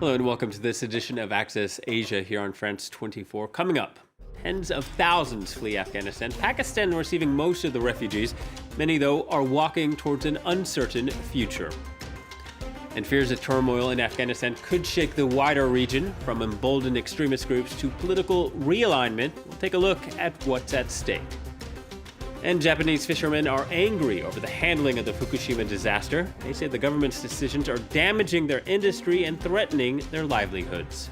Hello and welcome to this edition of Access Asia here on France 24. Coming up, tens of thousands flee Afghanistan. Pakistan receiving most of the refugees. Many, though, are walking towards an uncertain future. And fears of turmoil in Afghanistan could shake the wider region, from emboldened extremist groups to political realignment. We'll take a look at what's at stake. And Japanese fishermen are angry over the handling of the Fukushima disaster. They say the government's decisions are damaging their industry and threatening their livelihoods.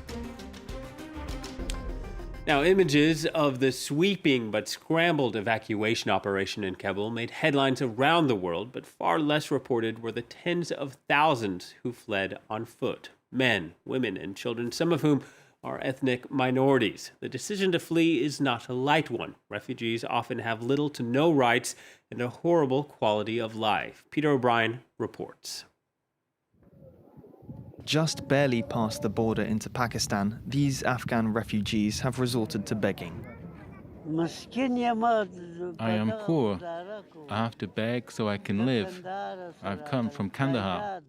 Now, images of the sweeping but scrambled evacuation operation in Kabul made headlines around the world, but far less reported were the tens of thousands who fled on foot. Men, women, and children, some of whom are ethnic minorities. The decision to flee is not a light one. Refugees often have little to no rights and a horrible quality of life. Peter O'Brien reports. Just barely past the border into Pakistan, these Afghan refugees have resorted to begging. I am poor. I have to beg so I can live. I've come from Kandahar.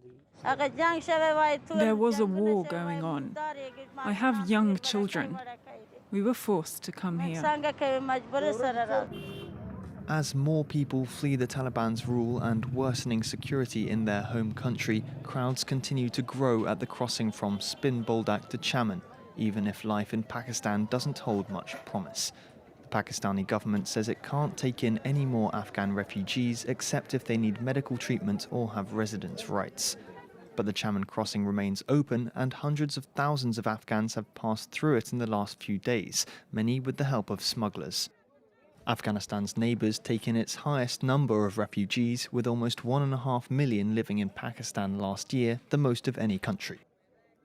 There was a war going on. I have young children. We were forced to come here. As more people flee the Taliban's rule and worsening security in their home country, crowds continue to grow at the crossing from Spin Boldak to Chaman, even if life in Pakistan doesn't hold much promise. The Pakistani government says it can't take in any more Afghan refugees except if they need medical treatment or have residence rights. But the Chaman crossing remains open, and hundreds of thousands of Afghans have passed through it in the last few days, many with the help of smugglers. Afghanistan's neighbours take in its highest number of refugees, with almost 1.5 million living in Pakistan last year, the most of any country.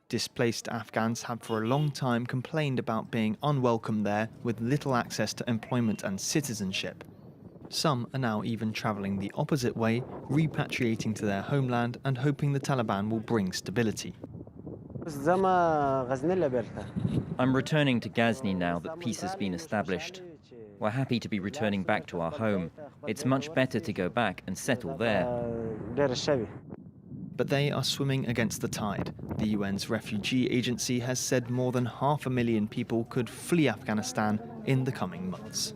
Displaced Afghans have for a long time complained about being unwelcome there, with little access to employment and citizenship. Some are now even travelling the opposite way, repatriating to their homeland and hoping the Taliban will bring stability. I'm returning to Ghazni now that peace has been established. We're happy to be returning back to our home. It's much better to go back and settle there. But they are swimming against the tide. The UN's refugee agency has said more than 500,000 people could flee Afghanistan in the coming months.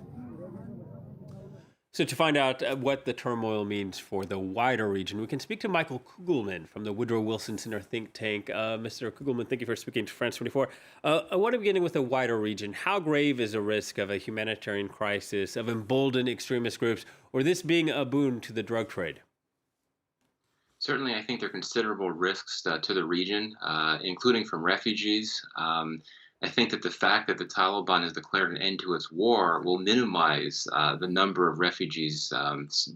So to find out what the turmoil means for the wider region, we can speak to Michael Kugelman from the Woodrow Wilson Center think tank. Mr. Kugelman, thank you for speaking to France 24. I want to begin with the wider region. How grave is a risk of a humanitarian crisis, of emboldened extremist groups, or this being a boon to the drug trade? Certainly, I think there are considerable risks to the region, including from refugees. I think that the fact that the Taliban has declared an end to its war will minimize the number of refugees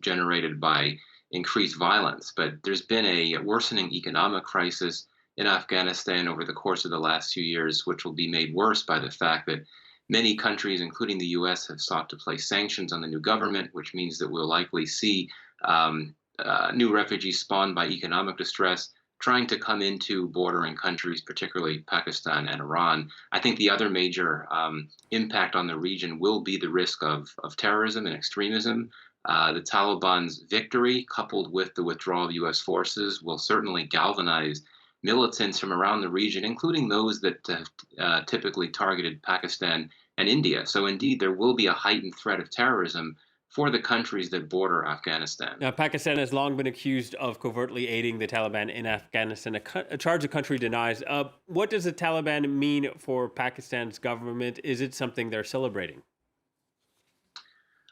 generated by increased violence. But there's been a worsening economic crisis in Afghanistan over the course of the last few years, which will be made worse by the fact that many countries, including the U.S., have sought to place sanctions on the new government, which means that we'll likely see new refugees spawned by economic distress trying to come into bordering countries, particularly Pakistan and Iran. I think the other major impact on the region will be the risk of terrorism and extremism. The Taliban's victory, coupled with the withdrawal of U.S. forces, will certainly galvanize militants from around the region, including those that have typically targeted Pakistan and India. So indeed, there will be a heightened threat of terrorism for the countries that border Afghanistan. Now, Pakistan has long been accused of covertly aiding the Taliban in Afghanistan, a charge the country denies. What does the Taliban mean for Pakistan's government? Is it something they're celebrating?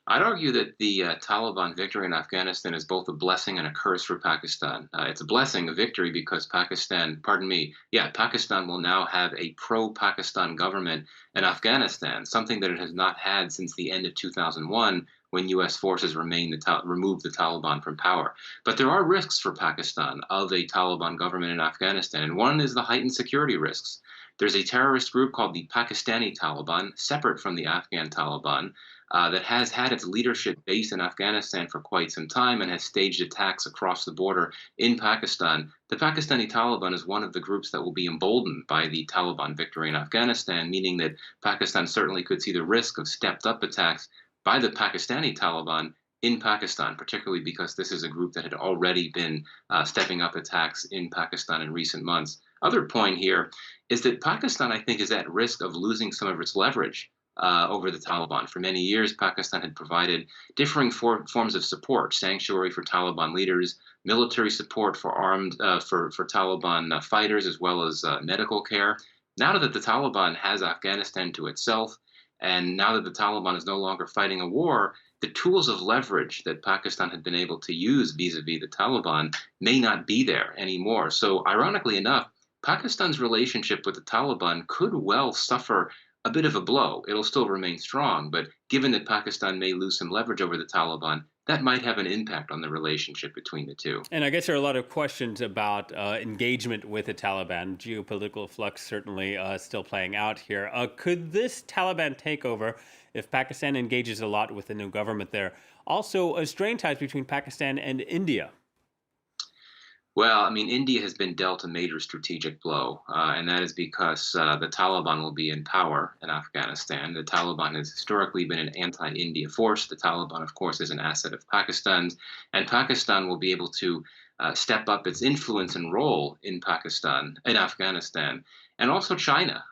I'd argue that the Taliban victory in Afghanistan is both a blessing and a curse for Pakistan. It's a blessing, a victory, because Pakistan will now have a pro-Pakistan government in Afghanistan, something that it has not had since the end of 2001, when U.S. forces removed the Taliban from power. But there are risks for Pakistan of a Taliban government in Afghanistan, and one is the heightened security risks. There's a terrorist group called the Pakistani Taliban, separate from the Afghan Taliban, that has had its leadership based in Afghanistan for quite some time and has staged attacks across the border in Pakistan. The Pakistani Taliban is one of the groups that will be emboldened by the Taliban victory in Afghanistan, meaning that Pakistan certainly could see the risk of stepped-up attacks by the Pakistani Taliban in Pakistan, particularly because this is a group that had already been stepping up attacks in Pakistan in recent months. other point here is that Pakistan, I think, is at risk of losing some of its leverage over the Taliban. For many years, Pakistan had provided differing forms of support: sanctuary for Taliban leaders, military support for for Taliban fighters, as well as medical care. Now that the Taliban has Afghanistan to itself, and now that the Taliban is no longer fighting a war, the tools of leverage that Pakistan had been able to use vis-a-vis the Taliban may not be there anymore. So, ironically enough, Pakistan's relationship with the Taliban could well suffer a bit of a blow. It'll still remain strong, but given that Pakistan may lose some leverage over the Taliban, that might have an impact on the relationship between the two. And I guess there are a lot of questions about engagement with the Taliban. Geopolitical flux certainly still playing out here. Could this Taliban takeover, if Pakistan engages a lot with the new government there, also strain ties between Pakistan and India? Well, I mean, India has been dealt a major strategic blow, and that is because the Taliban will be in power in Afghanistan. The Taliban has historically been an anti-India force. The Taliban, of course, is an asset of Pakistan's, and Pakistan will be able to step up its influence and role in Afghanistan, and also China.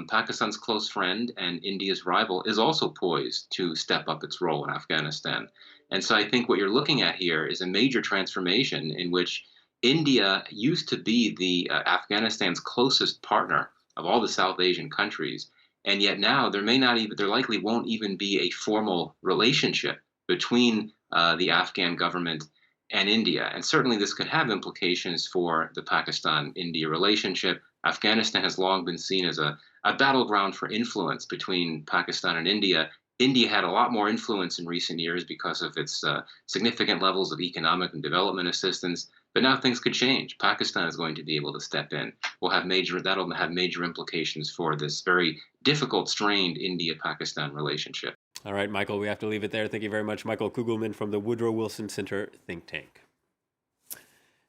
Pakistan's close friend and India's rival is also poised to step up its role in Afghanistan. And so I think what you're looking at here is a major transformation in which India used to be the Afghanistan's closest partner of all the South Asian countries, and yet now there likely won't even be a formal relationship between the Afghan government and India. And certainly this could have implications for the Pakistan-India relationship. Afghanistan has long been seen as a battleground for influence between Pakistan and India. India had a lot more influence in recent years because of its significant levels of economic and development assistance. But now things could change. Pakistan is going to be able to step in. That'll have major implications for this very difficult, strained India-Pakistan relationship. All right, Michael, we have to leave it there. Thank you very much. Michael Kugelman from the Woodrow Wilson Center think tank.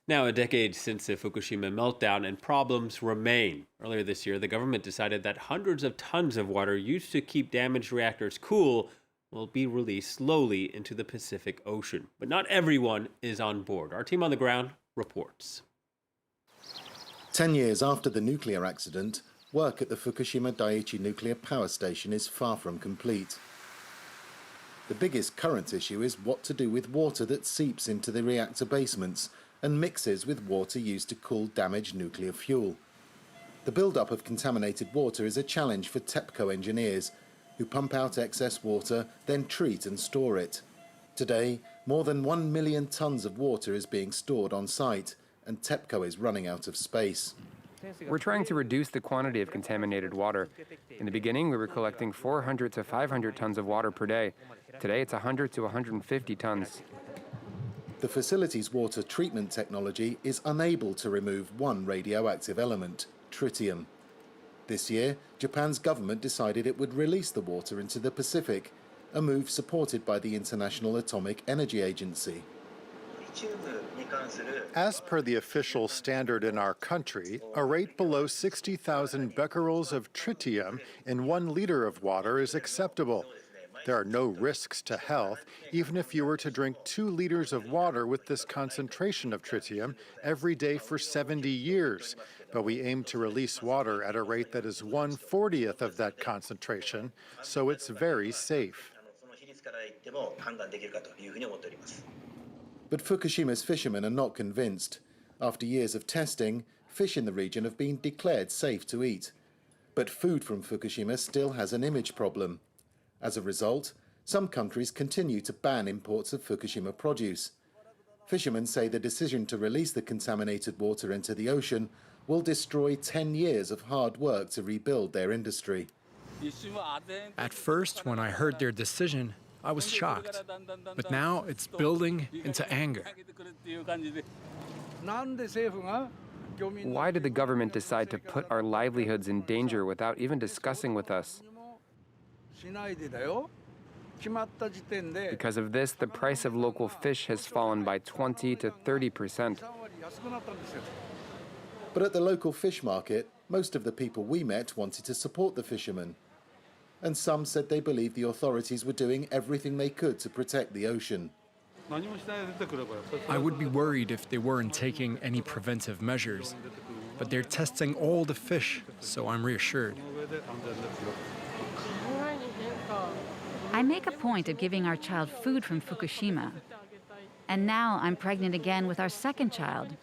Now, a decade since the Fukushima meltdown, and problems remain. Earlier this year, the government decided that hundreds of tons of water used to keep damaged reactors cool will be released slowly into the Pacific Ocean. But not everyone is on board. Our team on the ground reports. 10 years after the nuclear accident, work at the Fukushima Daiichi nuclear power station is far from complete. The biggest current issue is what to do with water that seeps into the reactor basements and mixes with water used to cool damaged nuclear fuel. The build-up of contaminated water is a challenge for TEPCO engineers, who pump out excess water, then treat and store it. Today, more than 1 million tons of water is being stored on site, and TEPCO is running out of space. We're trying to reduce the quantity of contaminated water. In the beginning, we were collecting 400 to 500 tons of water per day. Today, it's 100 to 150 tons. The facility's water treatment technology is unable to remove one radioactive element, tritium. This year, Japan's government decided it would release the water into the Pacific, a move supported by the International Atomic Energy Agency. As per the official standard in our country, a rate below 60,000 becquerels of tritium in 1 liter of water is acceptable. There are no risks to health, even if you were to drink 2 liters of water with this concentration of tritium every day for 70 years. But we aim to release water at a rate that is 1/40th of that concentration, so it's very safe. But Fukushima's fishermen are not convinced. After years of testing, fish in the region have been declared safe to eat. But food from Fukushima still has an image problem. As a result, some countries continue to ban imports of Fukushima produce. Fishermen say the decision to release the contaminated water into the ocean will destroy 10 years of hard work to rebuild their industry. At first, when I heard their decision, I was shocked. But now it's building into anger. Why did the government decide to put our livelihoods in danger without even discussing with us? Because of this, the price of local fish has fallen by 20 to 30%. But at the local fish market, most of the people we met wanted to support the fishermen. And some said they believed the authorities were doing everything they could to protect the ocean. I would be worried if they weren't taking any preventive measures. but they're testing all the fish, so I'm reassured. I make a point of giving our child food from Fukushima. And now I'm pregnant again with our second child.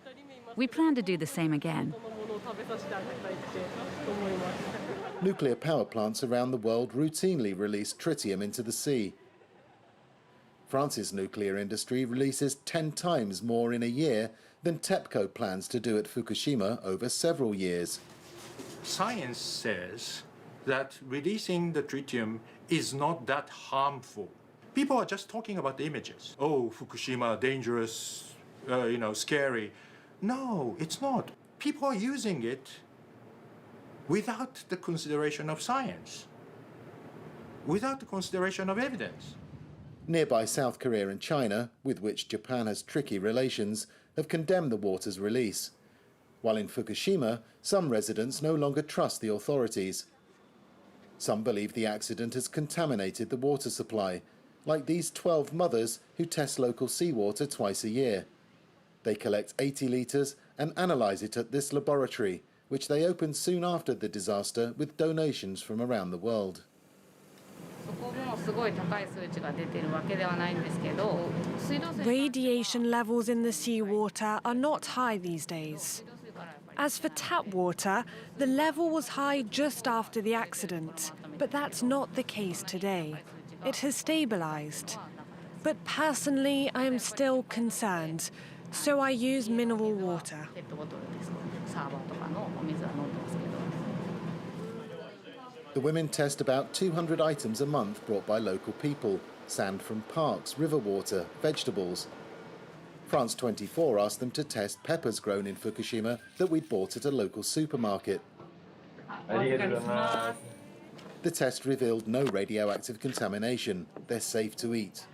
We plan to do the same again. Nuclear power plants around the world routinely release tritium into the sea. France's nuclear industry releases 10 times more in a year than TEPCO plans to do at Fukushima over several years. Science says that releasing the tritium is not that harmful. People are just talking about the images. Oh, Fukushima, dangerous, scary. No, it's not. People are using it without the consideration of science, without the consideration of evidence. Nearby South Korea and China, with which Japan has tricky relations, have condemned the water's release. While in Fukushima, some residents no longer trust the authorities. Some believe the accident has contaminated the water supply, like these 12 mothers who test local seawater twice a year. They collect 80 litres and analyse it at this laboratory, which they opened soon after the disaster with donations from around the world. Radiation levels in the seawater are not high these days. As for tap water, the level was high just after the accident, but that's not the case today. It has stabilized. But personally, I am still concerned, so I use mineral water. The women test about 200 items a month brought by local people: sand from parks, river water, vegetables. France 24 asked them to test peppers grown in Fukushima that we'd bought at a local supermarket. The test revealed no radioactive contamination. They're safe to eat.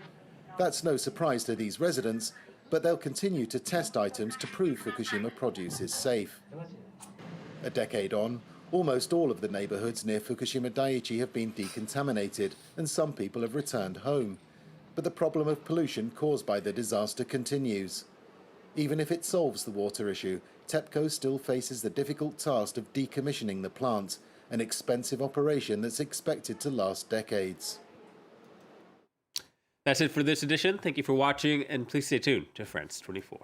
That's no surprise to these residents, but they'll continue to test items to prove Fukushima produce is safe. A decade on, almost all of the neighbourhoods near Fukushima Daiichi have been decontaminated, and some people have returned home. But the problem of pollution caused by the disaster continues. Even if it solves the water issue, TEPCO still faces the difficult task of decommissioning the plant, an expensive operation that's expected to last decades. That's it for this edition. Thank you for watching, and please stay tuned to France 24.